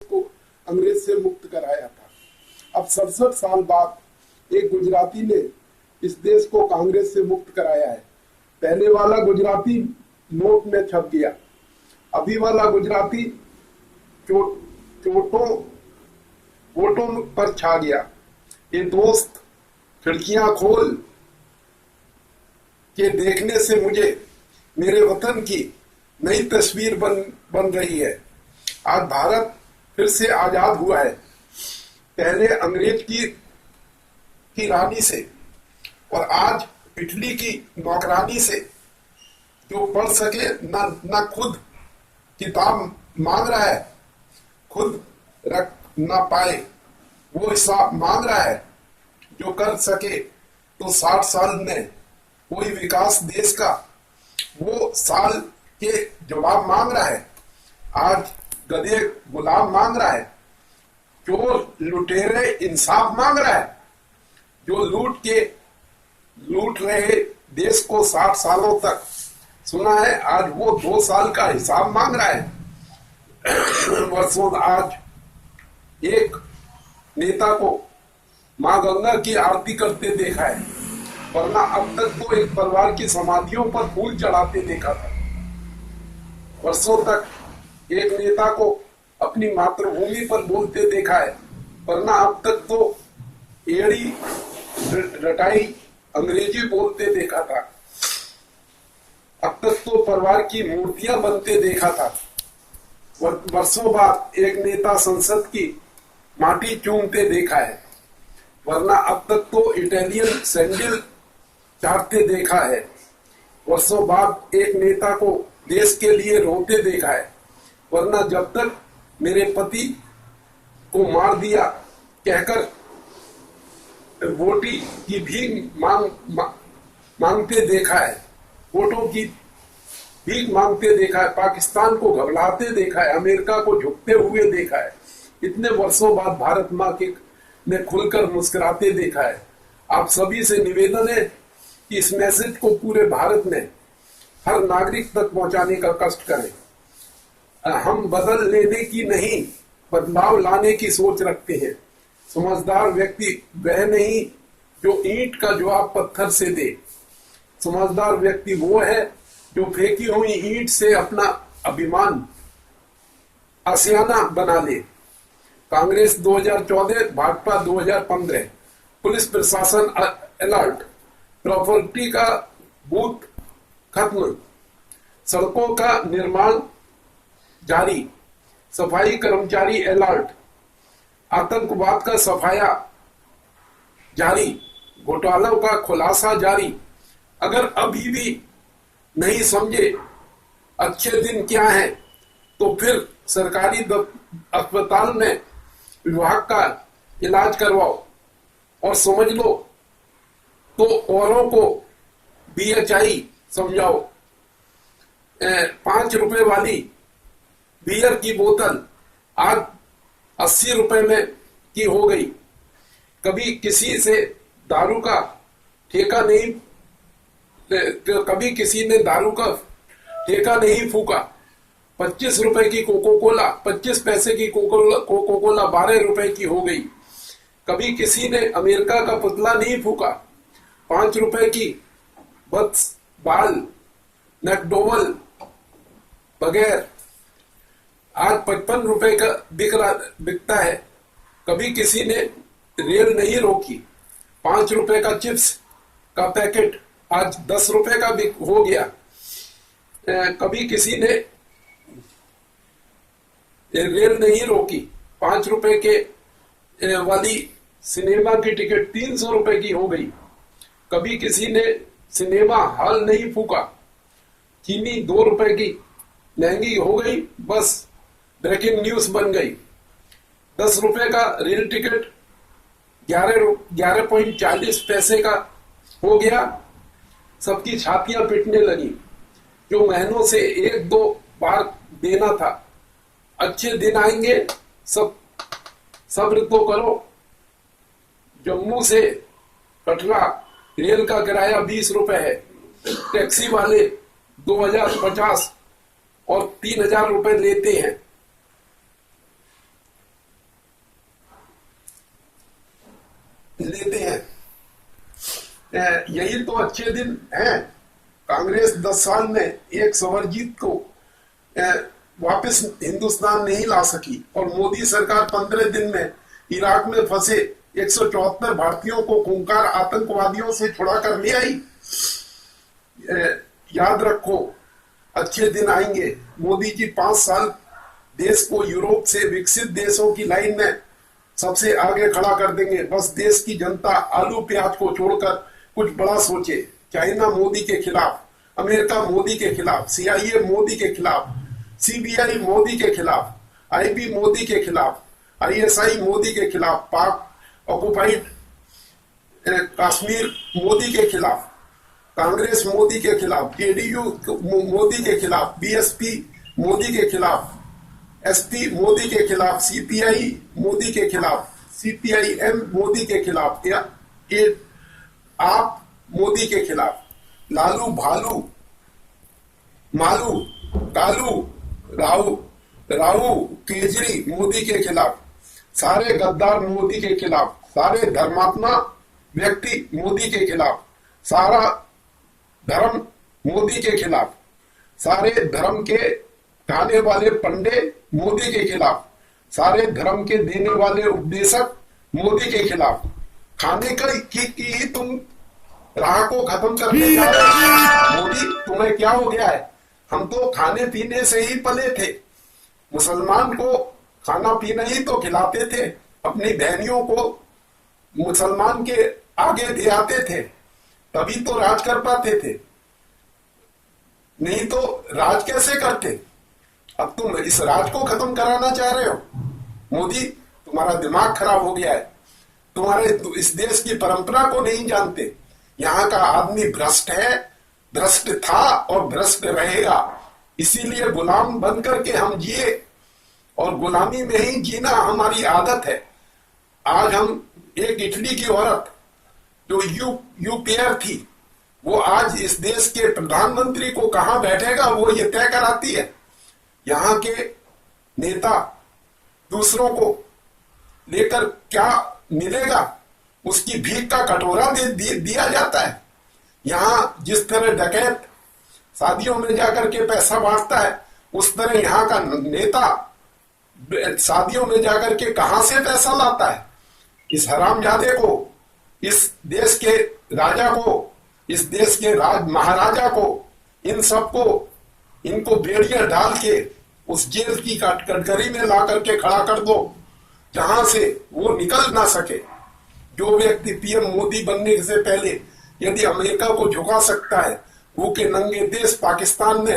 को अंग्रेज से मुक्त कराया था। अब 67 साल बाद एक गुजराती ने इस देश को कांग्रेस से मुक्त कराया है। पहले वाला गुजराती नोट में छप गया, अभी वाला गुजराती चोटों वोटों पर छा गया। ये दोस्त खिड़कियां खोल के देखने से मुझे मेरे वतन की नई तस्वीर बन रही है। आज भारत फिर से आजाद हुआ है, पहले अंग्रेज की रानी से और आज इटली की नौकरानी से। जो पढ़ सके ना खुद किताब मांग रहा है, खुद रख ना पाए वो हिसाब मांग रहा है। जो कर सके तो 60 साल में कोई विकास देश का वो साल के जवाब मांग रहा है। आज गधे गुलाम मांग रहा है, चोर लुटेरे इंसाफ मांग रहा है। जो लूट रहे देश को 60 सालों तक, सुना है आज वो 2 साल का हिसाब मांग रहा है। वर्षों आज एक नेता को मां गंगा की आरती करते देखा है, वरना अब तक तो एक परिवार की समाधियों पर फूल चढ़ाते देखा था। वर्षों तक एक नेता को अपनी मातृभूमि पर बोलते देखा है, वरना अब तक तो एड़ी रटाई अंग्रेजी बोलते देखा था। अब तक तो परिवार की मूर्तियां बनते देखा था। वर्षों बाद एक नेता संसद की माटी चूमते देखा है, वरना अब तक तो इटालियन सैंडल चाटते देखा है। वर्षों बाद एक नेता को देश के लिए रोते देखा है, वरना जब तक मेरे पति को मार दिया कहकर वोटी की भीख मांगते देखा है, वोटों की भीख मांगते देखा है। पाकिस्तान को घबराते देखा है, अमेरिका को झुकते हुए देखा है। इतने वर्षों बाद भारत माँ के ने खुलकर मुस्कुराते देखा है। आप सभी से निवेदन है कि इस मैसेज को पूरे भारत में हर नागरिक तक पहुंचाने का कष्ट करें। हम बदल लेने की नहीं, बदलाव लाने की सोच रखते हैं। समझदार व्यक्ति वह नहीं जो ईंट का जवाब पत्थर से दे। समझदार व्यक्ति वो है जो फेंकी हुई ईंट से अपना अभिमान आशियाना बना ले। कांग्रेस 2014, भाजपा 2015। पुलिस प्रशासन अलर्ट, प्रॉपर्टी का बूथ खत्म, सड़कों का निर्माण जारी, सफाई कर्मचारी अलर्ट, आतंकवाद का सफाया जारी, घोटालों का खुलासा जारी। अगर अभी भी नहीं समझे अच्छे दिन क्या है, तो फिर सरकारी अस्पताल में विभाग का इलाज करवाओ और समझ लो तो औरों को BHI समझाओ। 5 रुपए वाली बियर की बोतल आज 80 रुपए में की हो गई। कभी किसी से दारू का ठेका नहीं, कभी किसी ने दारू का ठेका नहीं फूका। 25 रुपए की कोको कोला, 25 पैसे की कोको कोला 12 रुपए की हो गई। कभी किसी ने अमेरिका का पुतला नहीं फूका। 5 रुपए की बस बाल मैकडोवल बगैर आज 55 रुपए का बिकता है। कभी किसी ने रेल नहीं रोकी। 5 रुपए का चिप्स का पैकेट आज 10 रुपए का हो गया। कभी किसी ने रेल नहीं रोकी। 5 रुपए के वाली सिनेमा की टिकट 300 रुपए की हो गई। कभी किसी ने सिनेमा हॉल नहीं फूका। चीनी 2 रुपए की महंगी हो गई, बस ब्रेकिंग न्यूज बन गई। 10 रुपए का रेल टिकट 11.40 पैसे का हो गया। सबकी छातियां पिटने लगी। जो महीनों से 1-2 बार देना था। अच्छे दिन आएंगे, सब सब्र तो करो। जम्मू से कटरा रेल का किराया 20 रुपए है। टैक्सी वाले 2050 और 3000 रुपए लेते हैं। लेते हैं। यही तो अच्छे दिन हैं। कांग्रेस 10 साल में एक स्वरजीत को वापस हिंदुस्तान नहीं ला सकी और मोदी सरकार 15 दिन में इराक में फंसे 174 भारतीयों को खूंखार आतंकवादियों से छुड़ा कर ले आई। याद रखो, अच्छे दिन आएंगे। मोदी जी 5 साल देश को यूरोप से विकसित देशों की लाइन में सबसे आगे खड़ा कर देंगे। बस देश की जनता आलू प्याज को छोड़कर कुछ बड़ा सोचे। चाइना मोदी के खिलाफ, अमेरिका मोदी के खिलाफ, CIA मोदी के खिलाफ, CBI मोदी के खिलाफ, IB मोदी के खिलाफ, ISI मोदी के खिलाफ, पाक ऑक्युपाइड कश्मीर मोदी के खिलाफ, कांग्रेस मोदी के खिलाफ, JDU मोदी के खिलाफ, BSP मोदी के खिलाफ, SP मोदी के खिलाफ, CPI मोदी के खिलाफ, CPIM मोदी के खिलाफ, आप मोदी के खिलाफ, लालू भालू मालू कालू राहू केजरी मोदी के खिलाफ, सारे गद्दार मोदी के खिलाफ, सारे धर्मात्मा व्यक्ति मोदी के खिलाफ, सारा धर्म मोदी के खिलाफ, सारे धर्म के खाने वाले पंडे मोदी के खिलाफ, सारे धर्म के देने वाले उपदेशक मोदी के खिलाफ। खाने की तुम राह को खत्म करने जा रहे हो। मोदी, तुम्हें क्या हो गया है? हम तो खाने पीने से ही पले थे। मुसलमान को खाना पीना ही तो खिलाते थे। अपनी बहनियों को मुसलमान के आगे दे आते थे, तभी तो राज कर पाते थे। नहीं तो राज कैसे करते? अब तुम इस राज को खत्म कराना चाह रहे हो। मोदी, तुम्हारा दिमाग खराब हो गया है। तुम्हारे इस देश की परंपरा को नहीं जानते। यहाँ का आदमी भ्रष्ट है, भ्रष्ट था और भ्रष्ट रहेगा। इसीलिए गुलाम बन करके हम जिए और गुलामी में ही जीना हमारी आदत है। आज हम एक इटली की औरत जो यूपीआर थी, वो आज इस देश के प्रधानमंत्री को कहां बैठेगा वो ये तय कराती है। यहाँ के नेता दूसरों को लेकर क्या मिलेगा, उसकी भीख का कटोरा दिया जाता है। यहाँ जिस तरह डकैत शादियों में जाकर के पैसा बांटता है, उस तरह यहाँ का नेता शादियों में जाकर के कहां से पैसा लाता है। इस हरामजादे को, इस देश के राजा को, इस देश के महाराजा को, इन सबको, इनको बेड़ियां डाल के उस जेल की कटघरे में ला करके खड़ा कर दो, जहां से वो निकल ना सके। जो व्यक्ति PM मोदी बनने से पहले यदि अमेरिका को झुका सकता है, भूखे नंगे देश पाकिस्तान में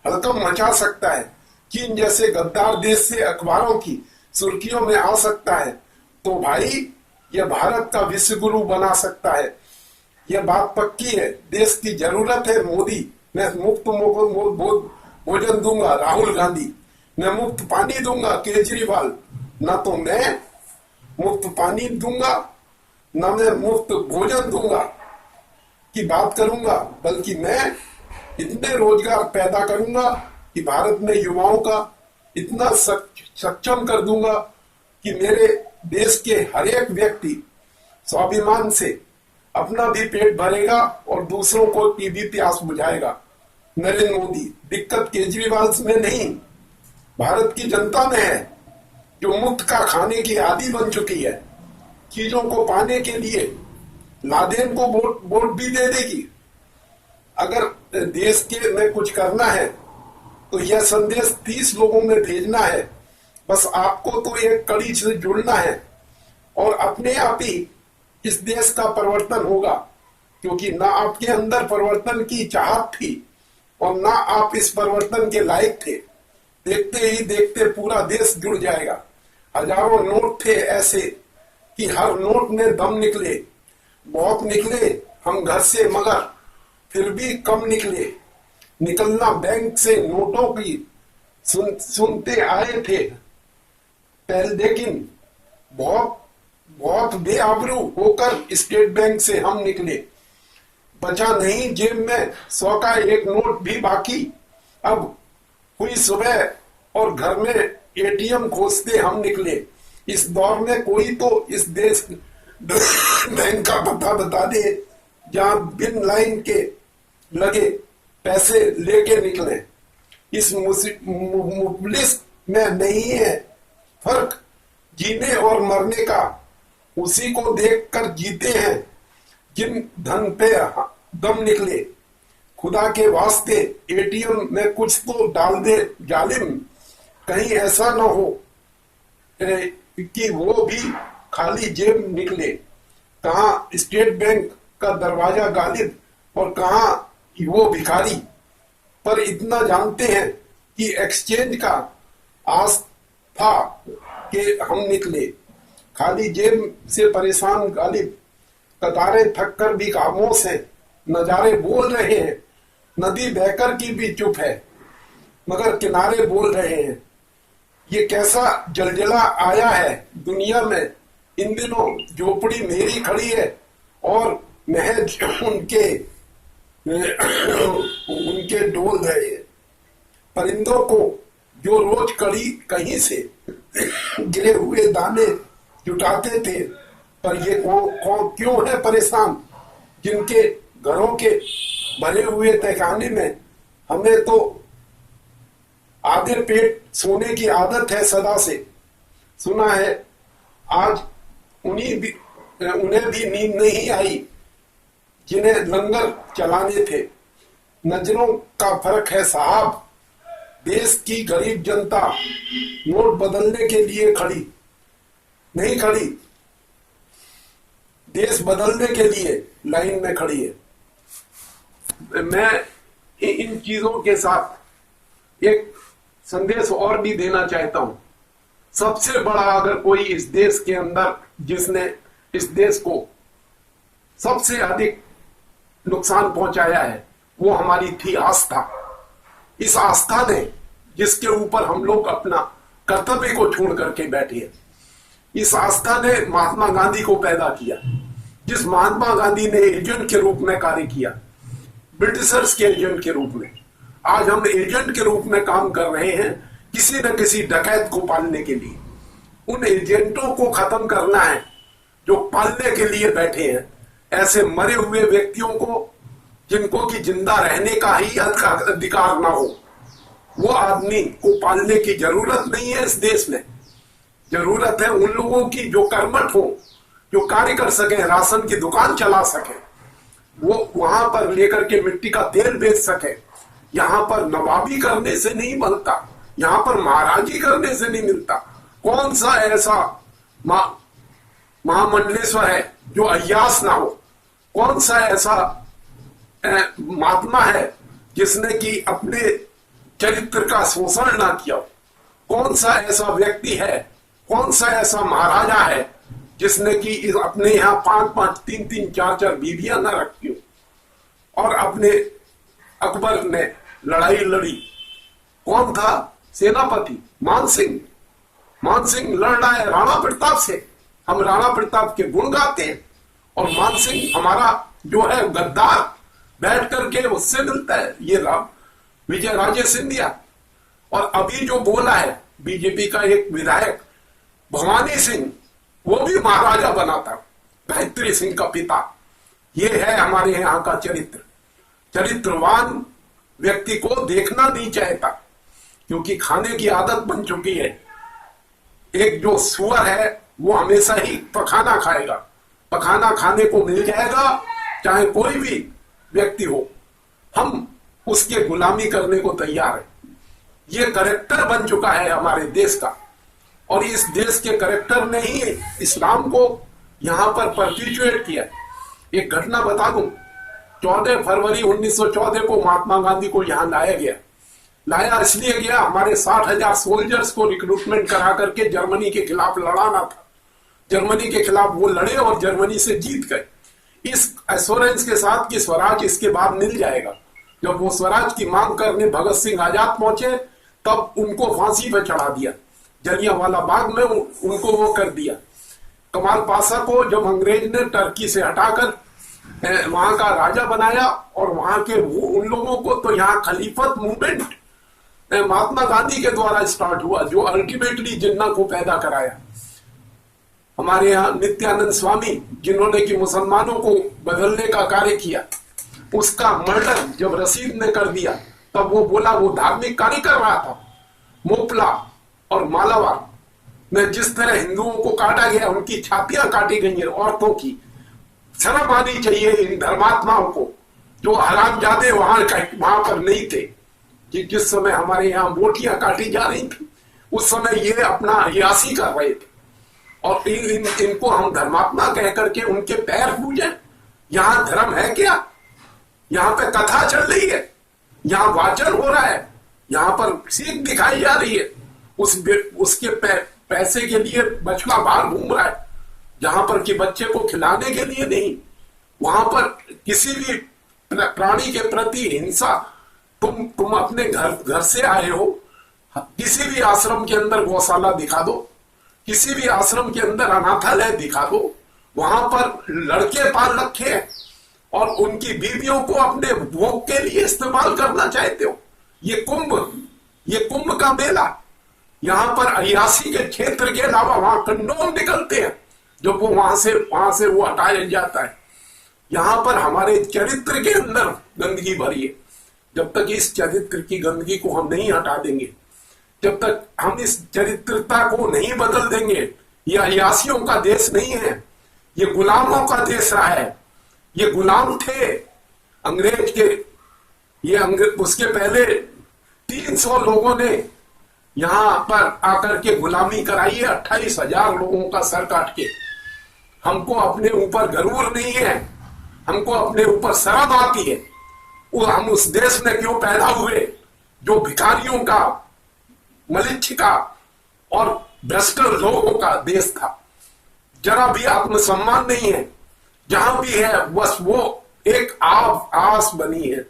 हड़कंप मचा सकता है, चीन जैसे गद्दार देश से अखबारों की सुर्खियों में आ सकता है, तो भाई यह भारत का विश्व गुरु बना सकता है। यह बात पक्की है। देश की जरूरत है मोदी। मैं मुफ्त भोजन दूंगा राहुल गांधी, मैं मुफ्त पानी दूंगा केजरीवाल। ना तो मैं मुफ्त पानी दूंगा, ना मैं मुफ्त भोजन दूंगा की बात करूंगा, बल्कि मैं इतने रोजगार पैदा करूंगा कि भारत में युवाओं का इतना सक्षम कर दूंगा कि मेरे देश के हर एक व्यक्ति स्वाभिमान से अपना भी पेट भरेगा और दूसरों को की भी प्यास बुझाएगा। नरेंद्र मोदी, दिक्कत केजरीवाल में नहीं, भारत की जनता में है, जो मुफ्त का खाने की आदी बन चुकी है। चीजों को पाने के लिए लादेन को वोट भी दे देगी। अगर देश के में कुछ करना है तो यह संदेश 30 लोगों में भेजना है। बस आपको तो एक कड़ी से जुड़ना है और अपने आप ही इस देश का परिवर्तन होगा, क्योंकि ना आपके अंदर परिवर्तन की चाहत थी और ना आप इस परिवर्तन के लायक थे। देखते ही देखते पूरा देश जुड़ जाएगा। हजारों नोट थे ऐसे कि हर नोट में दम निकले, बहुत निकले हम घर से, मगर फिर भी कम निकले। निकलना बैंक से नोटों की सुनते आए थे पहले, लेकिन बहुत बेआबरू होकर स्टेट बैंक से हम निकले। बचा नहीं जेब में 100 का एक नोट भी बाकी। अब हुई सुबह और घर में ATM खोजते हम निकले। इस दौर में कोई तो इस देश बैंक का पता बता दे जहां बिन लाइन के लगे पैसे लेके निकले। इस मुफलिस में नहीं है फर्क जीने और मरने का, उसी को देखकर जीते हैं जिन धन पे दम निकले। खुदा के वास्ते एटीएम में कुछ तो डाल दे जालिम, कहीं ऐसा न हो कि वो भी खाली जेब निकले। कहाँ स्टेट बैंक का दरवाजा गालिब और कहाँ वो भिखारी, पर इतना जानते हैं कि एक्सचेंज का आस था कि हम निकले। खाली जेब से परेशान गालिब, कतारें थक कर भी खामोश हैं, नजारे बोल रहे हैं। नदी बहकर की भी चुप है मगर किनारे बोल रहे हैं। ये कैसा जलजला आया है दुनिया में, इन दिनों झोपड़ी मेरी खड़ी है और महज उनके डोल रहे हैं। परिंदों को जो रोज कड़ी कहीं से गिरे हुए दाने जुटाते थे, पर ये कौन क्यों है परेशान जिनके घरों के भरे हुए तहखाने में हमें तो आधे पेट सोने की आदत है सदा से। सुना है आज उन्हें भी नींद नहीं आई जिन्हें लंगर चलाने थे। नजरों का फर्क है साहब, देश की गरीब जनता नोट बदलने के लिए खड़ी नहीं खड़ी, देश बदलने के लिए लाइन में खड़ी है। मैं इन चीजों के साथ एक संदेश और भी देना चाहता हूं। सबसे बड़ा अगर कोई इस देश के अंदर जिसने इस देश को सबसे अधिक नुकसान पहुंचाया है वो हमारी थी आस्था। इस आस्था ने जिसके ऊपर हम लोग अपना कर्तव्य को छोड़ करके बैठे हैं, इस आस्था ने महात्मा गांधी को पैदा किया। जिस महात्मा गांधी ने एजेंट के रूप में कार्य किया, ब्रिटिशर्स के एजेंट के रूप में, आज हम एजेंट के रूप में काम कर रहे हैं किसी न किसी डकैत को पालने के लिए। उन एजेंटों को खत्म करना है जो पालने के लिए बैठे हैं ऐसे मरे हुए व्यक्तियों को, जिनको की जिंदा रहने का ही अधिकार ना हो। वो आदमी को पालने की जरूरत नहीं है इस देश में। जरूरत है उन लोगों की जो कर्मठ हो, जो कार्य कर सके, राशन की दुकान चला सके, वो वहां पर लेकर के मिट्टी का तेल बेच सके। यहां पर नवाबी करने से नहीं बनता, यहां पर महाराजी करने से नहीं मिलता। कौन सा ऐसा महामंडलेश्वर है जो अय्यास ना हो? कौन सा ऐसा महात्मा है जिसने कि अपने चरित्र का शोषण ना किया? कौन सा ऐसा व्यक्ति है, कौन सा ऐसा महाराजा है जिसने कि अपने यहाँ 5-5, 3-3, 4-4 बीवियां न रखी हो? और अपने अकबर ने लड़ाई लड़ी, कौन था? सेनापति मान सिंह। मान सिंह लड़ रहा है राणा प्रताप से। हम राणा प्रताप के गुण गाते हैं और मान सिंह हमारा जो है गद्दार बैठ करके उससे मिलता है। ये विजय राजे सिंधिया। और अभी जो बोला है बीजेपी का एक विधायक भवानी सिंह, वो भी महाराजा बना था, गायत्री सिंह का पिता। ये है हमारे यहाँ का चरित्र। चरित्रवान व्यक्ति को देखना नहीं चाहता क्योंकि खाने की आदत बन चुकी है। एक जो सुअर है वो हमेशा ही पखाना खाएगा, पखाना खाने को मिल जाएगा चाहे कोई भी व्यक्ति हो। हम उसके गुलामी करने को तैयार है। ये करेक्टर बन चुका है हमारे देश का, और इस देश के करेक्टर ने ही इस्लाम को यहां पर परपिचुएट किया। एक घटना बता दूं, 14 फरवरी 1914 को महात्मा गांधी को यहां लाया गया। लाया इसलिए गया, हमारे 60,000 सोल्जर्स को रिक्रूटमेंट करा करके जर्मनी के खिलाफ लड़ाना था। जर्मनी के खिलाफ वो लड़े और जर्मनी से जीत गए, इस एश्योरेंस के साथ कि स्वराज इसके बाद मिल जाएगा। जब वो स्वराज की मांग करने भगत सिंह आजाद पहुंचे तब उनको फांसी पर चढ़ा दिया, जलियांवाला बाग में उनको वो कर दिया। कमाल पाशा को जब अंग्रेज ने टर्की से हटाकर वहां का राजा बनाया और वहां के उन लोगों को, तो यहाँ खलीफत मूवमेंट महात्मा गांधी के द्वारा स्टार्ट हुआ जो अल्टीमेटली जिन्ना को पैदा कराया। हमारे यहाँ नित्यानंद स्वामी जिन्होंने कि मुसलमानों को बदलने का कार्य किया, उसका मर्डर जब रशीद ने कर दिया तब वो बोला वो धार्मिक कार्य कर रहा था। मोपला और मालावार में जिस तरह हिंदुओं को काटा गया, उनकी छातियां काटी गई हैं औरतों की, शर्म आनी चाहिए इन धर्मात्माओं को जो हरामजादे वहां पर नहीं थे कि जिस समय हमारे यहाँ बोटियां काटी जा रही थी उस समय ये अपना अयासी कर रहे थे। और इनको हम धर्मात्मा कह करके उनके पैर पूजे। यहाँ धर्म है क्या? यहाँ पे कथा चल रही है, यहाँ वाचन हो रहा है, यहाँ पर सीख दिखाई जा रही है। उसके पैसे के लिए बछड़ा बाहर घूम रहा है, जहां पर कि बच्चे को खिलाने के लिए नहीं। वहां पर किसी भी प्राणी के प्रति हिंसा, तुम अपने घर से आए हो, किसी भी आश्रम के अंदर गौशाला दिखा दो, किसी भी आश्रम के अंदर अनाथालय दिखा दो, वहां पर लड़के पाल रखे हैं और उनकी बीवियों को अपने भोग के लिए इस्तेमाल करना चाहते हो। ये कुंभ का मेला, यहां पर अयासी के क्षेत्र के अलावा वहां कंडोम निकलते हैं जब वो वहां से वो हटाया जाता है। यहां पर हमारे चरित्र के अंदर गंदगी भरी है। जब तक इस चरित्र की गंदगी को हम नहीं हटा देंगे, जब तक हम इस चरित्रता को नहीं बदल देंगे, ये अयासियों का देश नहीं है, ये गुलामों का देश रहा है। ये गुलाम थे अंग्रेज के, उसके पहले 300 लोगों ने यहां पर आकर के गुलामी कराई है, 28,000 लोगों का सर काट के। हमको अपने ऊपर गर्व नहीं है, हमको अपने ऊपर शर्म आती है। हम उस देश में क्यों पैदा हुए जो भिखारियों का, मलिच्छ का और भ्रष्ट लोगों का देश था। जरा भी आत्मसम्मान नहीं है, जहां भी है बस वो एक आस बनी है।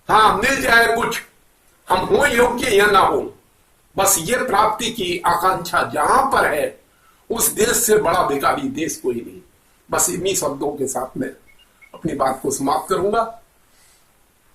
हाँ, मिल जाए कुछ, हम हो योग्य या ना हो, बस ये प्राप्ति की आकांक्षा जहां पर है, उस देश से बड़ा भिखारी देश कोई नहीं। बस इन्हीं शब्दों के साथ में अपनी बात को समाप्त करूंगा।